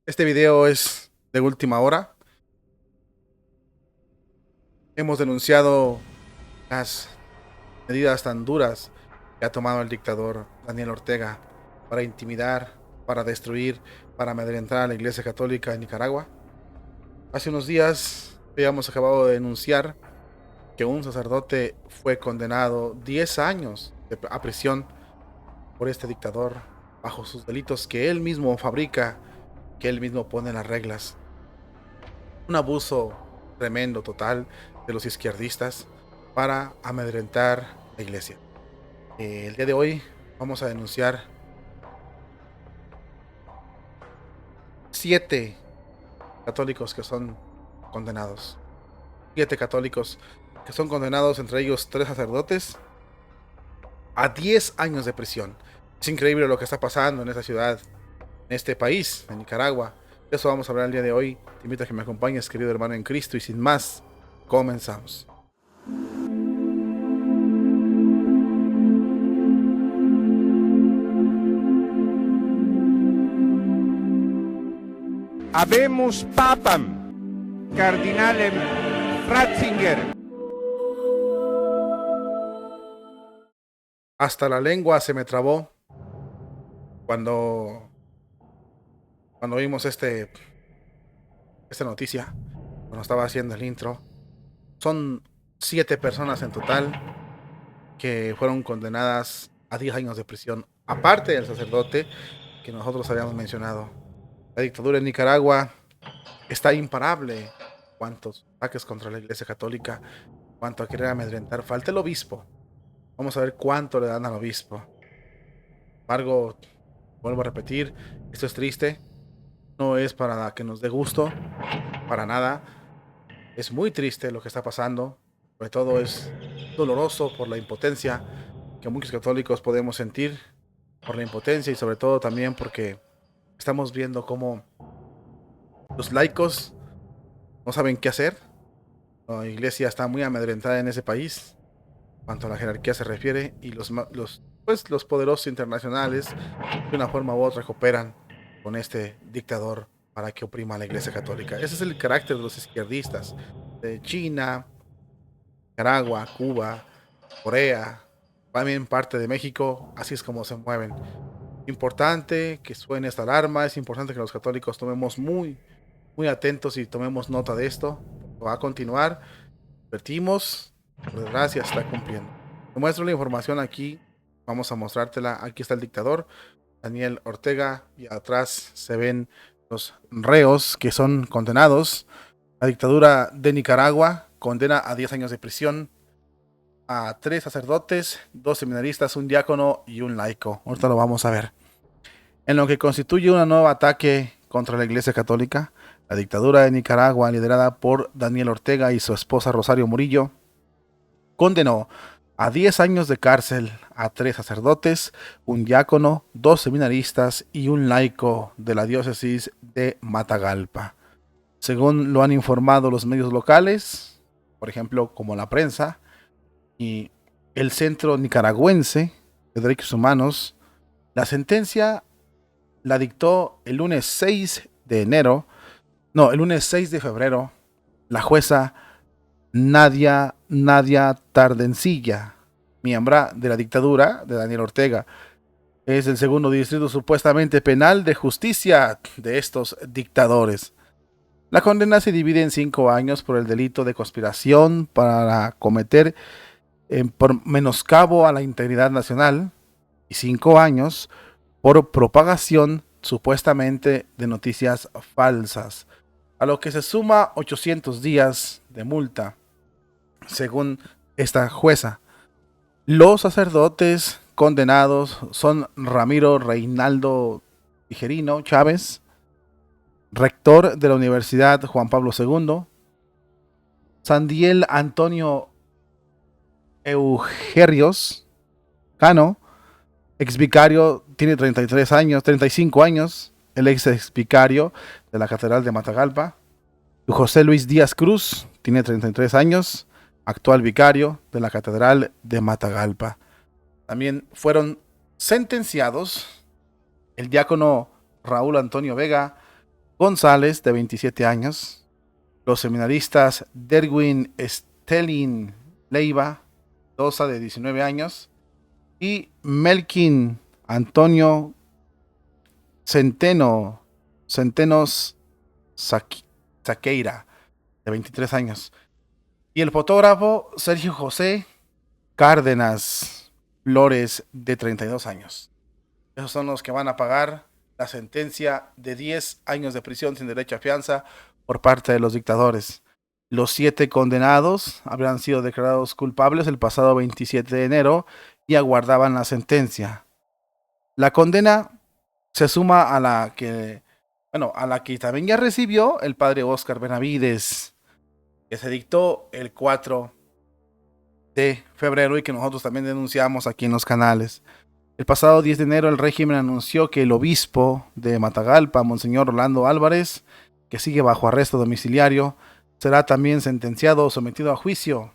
Este video es de última hora. Hemos denunciado las medidas tan duras que ha tomado el dictador Daniel Ortega para intimidar, para destruir, para amedrentar a la Iglesia Católica de Nicaragua. Hace unos días habíamos acabado de denunciar que un sacerdote fue condenado 10 años a prisión por este dictador bajo sus delitos que él mismo fabrica, que él mismo pone las reglas. Un abuso tremendo, total, de los izquierdistas para amedrentar la iglesia. El día de hoy vamos a denunciar 7 católicos que son condenados. 7 católicos que son condenados, entre ellos 3 sacerdotes, a 10 años de prisión. Es increíble lo que está pasando en esta ciudad, en este país, en Nicaragua. De eso vamos a hablar el día de hoy. Te invito a que me acompañes, querido hermano en Cristo, y sin más, comenzamos. Habemus papam, cardinalem Ratzinger. Hasta la lengua se me trabó cuando vimos esta noticia, cuando estaba haciendo el intro. Son 7 personas en total que fueron condenadas a 10 años de prisión, aparte del sacerdote que nosotros habíamos mencionado. La dictadura en Nicaragua está imparable. Cuántos ataques contra la Iglesia Católica, cuánto a querer amedrentar. Falta el obispo. Vamos a ver cuánto le dan al obispo. Sin embargo, vuelvo a repetir, esto es triste. No es para que nos dé gusto, para nada. Es muy triste lo que está pasando. Sobre todo es doloroso por la impotencia que muchos católicos podemos sentir, por la impotencia y sobre todo también porque estamos viendo cómo los laicos no saben qué hacer. La iglesia está muy amedrentada en ese país, cuanto a la jerarquía se refiere, y los poderosos internacionales de una forma u otra cooperan con este dictador para que oprima a la Iglesia Católica. Ese es el carácter de los izquierdistas de China, Nicaragua, Cuba, Corea, también parte de México. Así es como se mueven. Importante que suene esta alarma, es importante que los católicos tomemos muy atentos y tomemos nota de esto. Va a continuar, advertimos, por desgracia está cumpliendo. Te muestro la información aquí, vamos a mostrártela. Aquí está el dictador Daniel Ortega y atrás se ven los reos que son condenados. La dictadura de Nicaragua condena a 10 años de prisión a 3 sacerdotes, 2 seminaristas, un diácono y un laico. Ahorita lo vamos a ver. En lo que constituye un nuevo ataque contra la Iglesia Católica, la dictadura de Nicaragua, liderada por Daniel Ortega y su esposa Rosario Murillo, condenó a 10 años de cárcel a 3 sacerdotes, un diácono, 2 seminaristas y un laico de la diócesis de Matagalpa. Según lo han informado los medios locales, por ejemplo, como la prensa y el Centro Nicaragüense de Derechos Humanos, la sentencia la dictó el lunes 6 de enero, no, el lunes 6 de febrero, la jueza Nadia Tardencilla, miembro de la dictadura de Daniel Ortega. Es el segundo distrito supuestamente penal de justicia de estos dictadores. La condena se divide en 5 años por el delito de conspiración para cometer por menoscabo a la integridad nacional y 5 años por propagación supuestamente de noticias falsas, a lo que se suma 800 días de multa, según esta jueza. Los sacerdotes condenados son Ramiro Reinaldo Tijerino Chávez, rector de la Universidad Juan Pablo II, Sandiel Antonio Eugerios Cano, ex vicario, tiene 35 años, el ex vicario de la Catedral de Matagalpa. José Luis Díaz Cruz, tiene 33 años, actual vicario de la Catedral de Matagalpa. También fueron sentenciados el diácono Raúl Antonio Vega, González, de 27 años, los seminaristas Derwin Stelling Leiva Dosa, de 19 años, y Melkin Antonio Centenos Saqueira, de 23 años. Y el fotógrafo Sergio José Cárdenas Flores, de 32 años. Esos son los que van a pagar la sentencia de 10 años de prisión sin derecho a fianza por parte de los dictadores. Los 7 condenados habrían sido declarados culpables el pasado 27 de enero y aguardaban la sentencia. La condena se suma a la que también ya recibió el padre Óscar Benavides, que se dictó el 4 de febrero y que nosotros también denunciamos aquí en los canales. El pasado 10 de enero el régimen anunció que el obispo de Matagalpa, Monseñor Orlando Álvarez, que sigue bajo arresto domiciliario, será también sentenciado o sometido a juicio,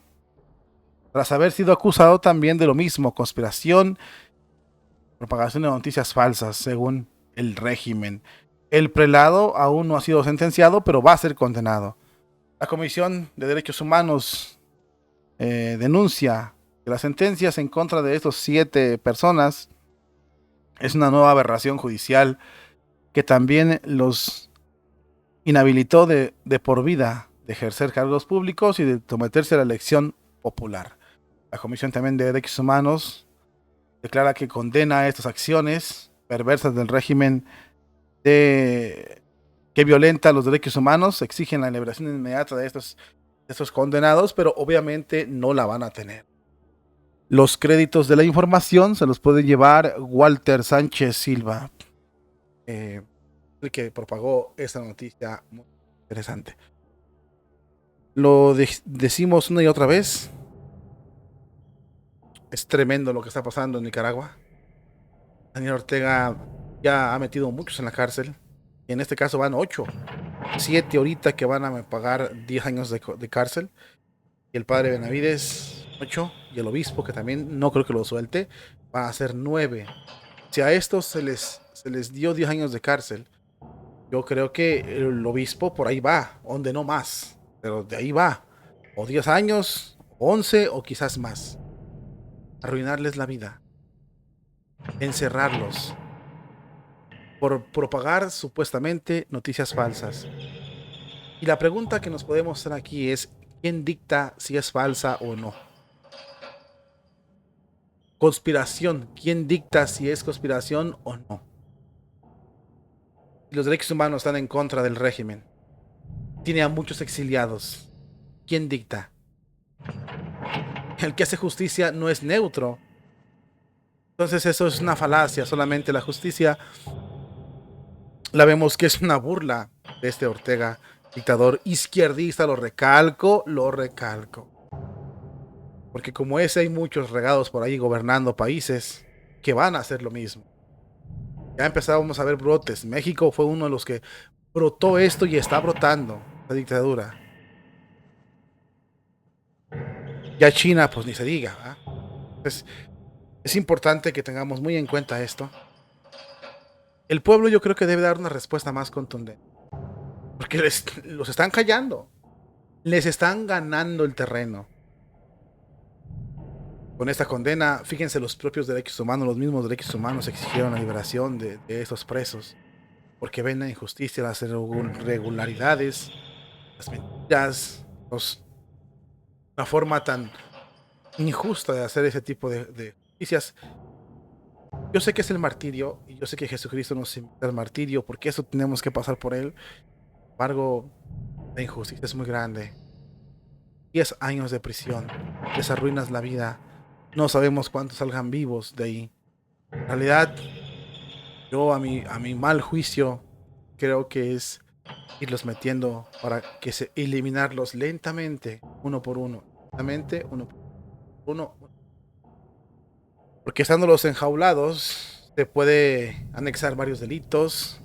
tras haber sido acusado también de lo mismo, conspiración, propagación de noticias falsas, según el régimen. El prelado aún no ha sido sentenciado, pero va a ser condenado. La Comisión de Derechos Humanos denuncia que las sentencias en contra de estos 7 personas es una nueva aberración judicial que también los inhabilitó de por vida de ejercer cargos públicos y de someterse a la elección popular. La Comisión también de Derechos Humanos declara que condena estas acciones perversas del régimen que violenta los derechos humanos, exigen la liberación inmediata de estos condenados, pero obviamente no la van a tener. Los créditos de la información se los puede llevar Walter Sánchez Silva, el que propagó esta noticia muy interesante. Lo decimos una y otra vez. Es tremendo lo que está pasando en Nicaragua. Daniel Ortega ya ha metido muchos en la cárcel. Y en este caso van 8. 7 ahorita que van a pagar 10 años de cárcel. Y el padre Benavides, 8. Y el obispo, que también no creo que lo suelte, va a ser 9. Si a estos se les dio 10 años de cárcel, yo creo que el obispo por ahí va, donde no más. Pero de ahí va. O 10 años, 11 o quizás más. Arruinarles la vida. Encerrarlos. Por propagar supuestamente noticias falsas. Y la pregunta que nos podemos hacer aquí es: ¿quién dicta si es falsa o no? Conspiración. ¿Quién dicta si es conspiración o no? Los derechos humanos están en contra del régimen. Tiene a muchos exiliados. ¿Quién dicta? El que hace justicia no es neutro. Entonces eso es una falacia. Solamente la justicia la vemos que es una burla de este Ortega, dictador izquierdista. Lo recalco. Porque como ese hay muchos regados por ahí gobernando países que van a hacer lo mismo. Ya empezábamos a ver brotes. México fue uno de los que brotó esto y está brotando la dictadura. Ya China, pues ni se diga, ¿verdad? Entonces, es importante que tengamos muy en cuenta esto. El pueblo yo creo que debe dar una respuesta más contundente. Porque los están callando. Les están ganando el terreno. Con esta condena, fíjense, los propios derechos humanos, los mismos derechos humanos exigieron la liberación de estos presos. Porque ven la injusticia, las irregularidades, las mentiras, la forma tan injusta de hacer ese tipo de justicias. Yo sé que es el martirio, y yo sé que Jesucristo nos invita al martirio, porque eso tenemos que pasar por él. Sin embargo, la injusticia es muy grande. 10 años de prisión, les arruinas la vida. No sabemos cuántos salgan vivos de ahí. En realidad, yo a mi mal juicio, creo que es irlos metiendo para que eliminarlos lentamente, uno por uno. Lentamente, uno por uno. Porque estándolos enjaulados, se puede anexar varios delitos.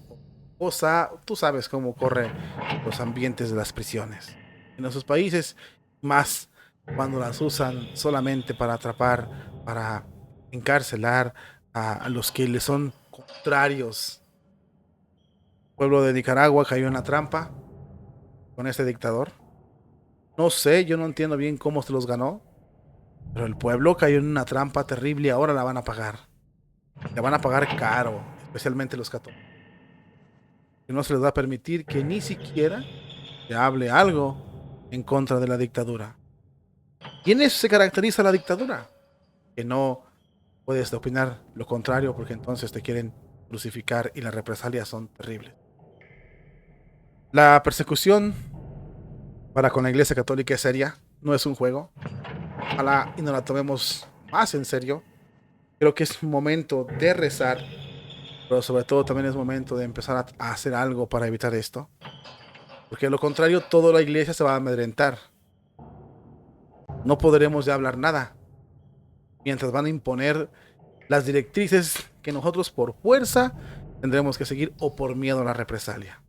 Tú sabes cómo corren los ambientes de las prisiones. En esos países, más cuando las usan solamente para atrapar, para encarcelar a los que le son contrarios El pueblo de Nicaragua cayó en la trampa con este dictador. No sé, yo no entiendo bien cómo se los ganó, pero el pueblo cayó en una trampa terrible y ahora la van a pagar. La van a pagar caro, especialmente los católicos. Y no se les va a permitir que ni siquiera se hable algo en contra de la dictadura. Y en eso se caracteriza la dictadura, que no puedes opinar lo contrario porque entonces te quieren crucificar y las represalias son terribles. La persecución para con la Iglesia Católica es seria, no es un juego. Ojalá y nos la tomemos más en serio. Creo que es momento de rezar, pero sobre todo también es momento de empezar a hacer algo para evitar esto. Porque de lo contrario, toda la iglesia se va a amedrentar. No podremos ya hablar nada, mientras van a imponer las directrices que nosotros por fuerza tendremos que seguir o por miedo a la represalia.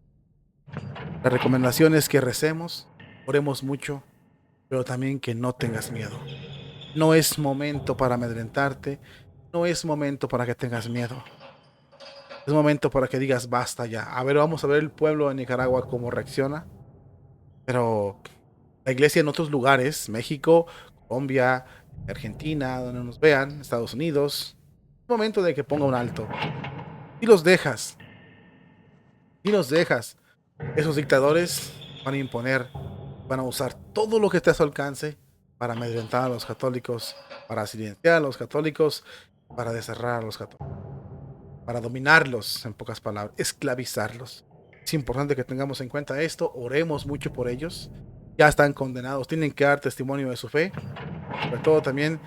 La recomendación es que recemos, oremos mucho, pero también que no tengas miedo. No es momento para amedrentarte, no es momento para que tengas miedo. Es momento para que digas basta ya. A ver, vamos a ver el pueblo de Nicaragua cómo reacciona. Pero la iglesia en otros lugares, México, Colombia, Argentina, donde nos vean, Estados Unidos, es momento de que ponga un alto. Y los dejas, y los dejas. Esos dictadores van a imponer, van a usar todo lo que esté a su alcance para amedrentar a los católicos, para silenciar a los católicos, para descerrar a los católicos, para dominarlos, en pocas palabras, esclavizarlos. Es importante que tengamos en cuenta esto, oremos mucho por ellos. Ya están condenados, tienen que dar testimonio de su fe. Sobre todo también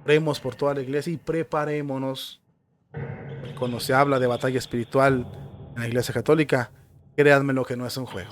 oremos por toda la iglesia y preparémonos. Porque cuando se habla de batalla espiritual en la iglesia católica, créanme lo que no es un juego.